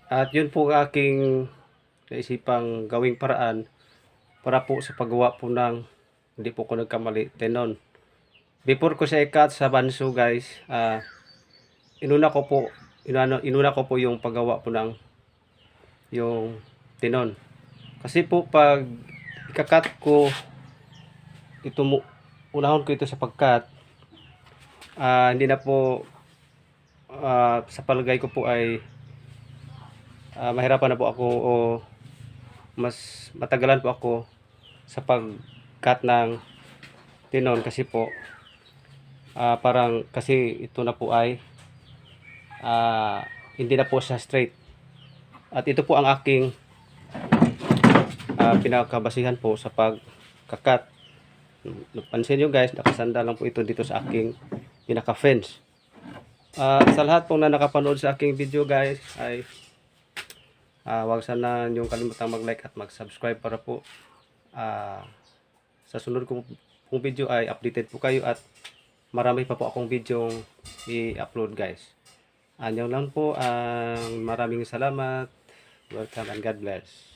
At yun po aking naisipang gawing paraan para po sa paggawa po ng hindi po ko nagkamali tenon. Before ko siya i-cut sa banso guys, inuna ko po yung paggawa po ng yung tenon. Kasi po pag ika-cut ko ito mo, unahon ko ito sa pag-cut, hindi na po sa palagay ko po ay mahirapan na po ako o mas matagalan po ako sa pag-cut ng tenon kasi po parang kasi ito na po ay hindi na po siya straight. At ito po ang aking pinakabasihan po sa pagkakat. Napansin nyo guys, nakasanda lang po ito dito sa aking pinaka-fence. Sa lahat po na nakapanood sa aking video guys ay huwag sana niyong kalimutang mag-like at mag-subscribe para po sa sunod kong video ay updated po kayo at marami pa po akong video i-upload guys. Anyo lang po, maraming salamat. Welcome and God bless.